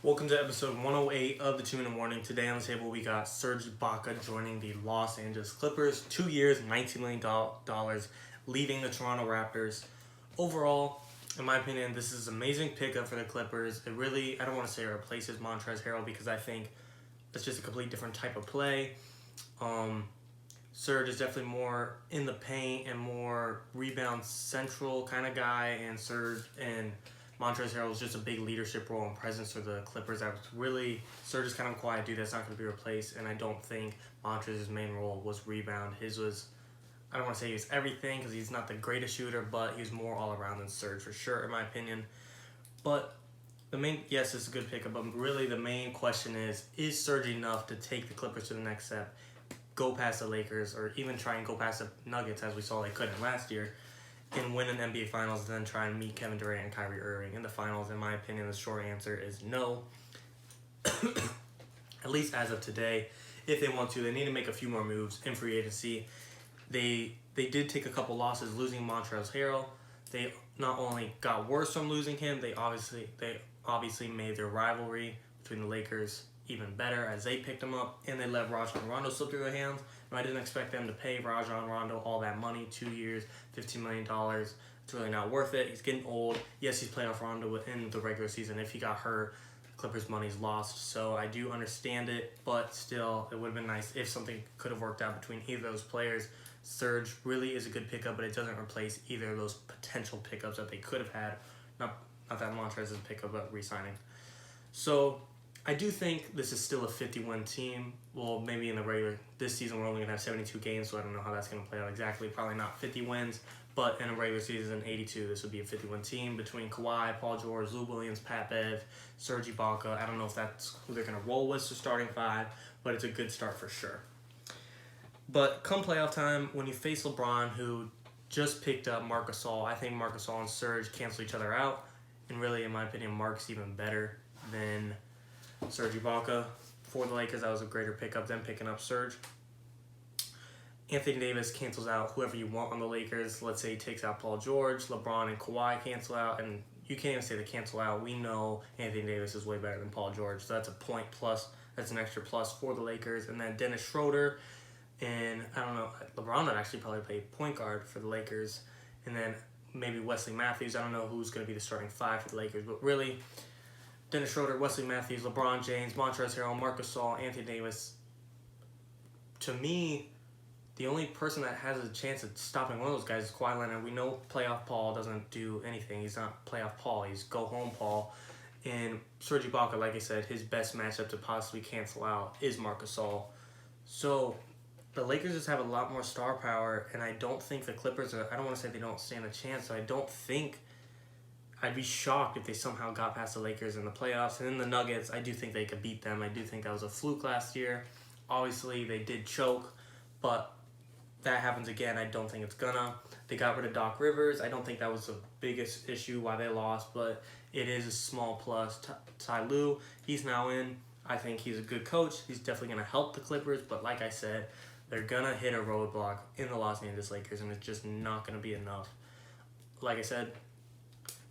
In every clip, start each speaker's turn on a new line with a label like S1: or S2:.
S1: Welcome to episode 108 of the 2-Minute Warning. Today on the table we got Serge Ibaka joining the Los Angeles Clippers. 2 years, $19 million, leaving the Toronto Raptors. Overall, in my opinion, this is an amazing pickup for the Clippers. It really, I don't want to say it replaces Montrezl Harrell because I think it's just a completely different type of play. Serge is definitely more in the paint and more rebound central kind of guy, and Serge and Montrezl Harrell was just a big leadership role and presence for the Clippers. That was really, Serge is kind of a quiet dude that's not going to be replaced, and I don't think Montrezl's main role was rebound. His was, I don't want to say he was everything because he's not the greatest shooter, but he was more all around than Serge for sure, in my opinion. But yes, it's a good pickup, but really the main question is Serge enough to take the Clippers to the next step, go past the Lakers, or even try and go past the Nuggets as we saw they couldn't last year, and win an NBA Finals, then try and meet Kevin Durant and Kyrie Irving in the Finals? In my opinion, the short answer is no. At least as of today. If they want to, they need to make a few more moves in free agency. They did take a couple losses losing Montrezl Harrell. They not only got worse from losing him, they obviously made their rivalry between the Lakers even better as they picked him up, and they let Rajon Rondo slip through their hands. I didn't expect them to pay Rajon Rondo all that money, 2 years, $15 million. It's really not worth it. He's getting old. Yes, he's playoff Rondo within the regular season. If he got hurt, Clippers' money's lost. So I do understand it, but still, it would have been nice if something could have worked out between either of those players. Serge really is a good pickup, but it doesn't replace either of those potential pickups that they could have had. Not that Montrezl is a pickup, but re-signing. So I do think this is still a 50-win team. Well, maybe in the this season we're only going to have 72 games, so I don't know how that's going to play out exactly. Probably not 50 wins, but in a regular season, 82, this would be a 50-win team between Kawhi, Paul George, Lou Williams, Pat Bev, Serge Ibaka. I don't know if that's who they're going to roll with, so starting five, but it's a good start for sure. But come playoff time, when you face LeBron, who just picked up Marc Gasol, I think Marc Gasol and Serge cancel each other out, and really, in my opinion, Marc's even better than Serge Ibaka. For the Lakers, that was a greater pickup than picking up Serge. Anthony Davis cancels out whoever you want on the Lakers. Let's say he takes out Paul George, LeBron and Kawhi cancel out, and you can't even say they cancel out. We know Anthony Davis is way better than Paul George, so that's a point plus. That's an extra plus for the Lakers. And then Dennis Schroeder, and I don't know, LeBron would actually probably play point guard for the Lakers. And then maybe Wesley Matthews. I don't know who's going to be the starting five for the Lakers, but really, Dennis Schroeder, Wesley Matthews, LeBron James, Montrezl Harrell, Marc Gasol, Anthony Davis. To me, the only person that has a chance of stopping one of those guys is Kawhi Leonard. We know playoff Paul doesn't do anything. He's not playoff Paul. He's go-home Paul. And Serge Ibaka, like I said, his best matchup to possibly cancel out is Marc Gasol. So the Lakers just have a lot more star power, and I don't think the Clippers I don't want to say they don't stand a chance, so I don't think I'd be shocked if they somehow got past the Lakers in the playoffs. And in the Nuggets, I do think they could beat them. I do think that was a fluke last year. Obviously, they did choke, but that happens again. I don't think it's gonna. They got rid of Doc Rivers. I don't think that was the biggest issue why they lost, but it is a small plus. Ty Lue, he's now in. I think he's a good coach. He's definitely going to help the Clippers, but like I said, they're going to hit a roadblock in the Los Angeles Lakers, and it's just not going to be enough. Like I said,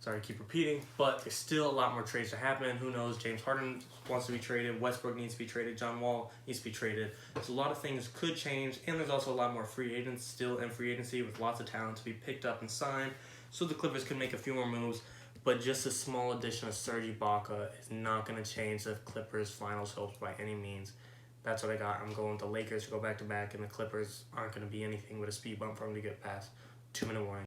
S1: sorry to keep repeating, but there's still a lot more trades to happen. Who knows? James Harden wants to be traded. Westbrook needs to be traded. John Wall needs to be traded. So a lot of things could change, and there's also a lot more free agents still in free agency with lots of talent to be picked up and signed. So the Clippers could make a few more moves, but just a small addition of Serge Ibaka is not going to change the Clippers' finals hopes by any means. That's what I got. I'm going with the Lakers to go back-to-back, and the Clippers aren't going to be anything but a speed bump for them to get past. 2-minute warning.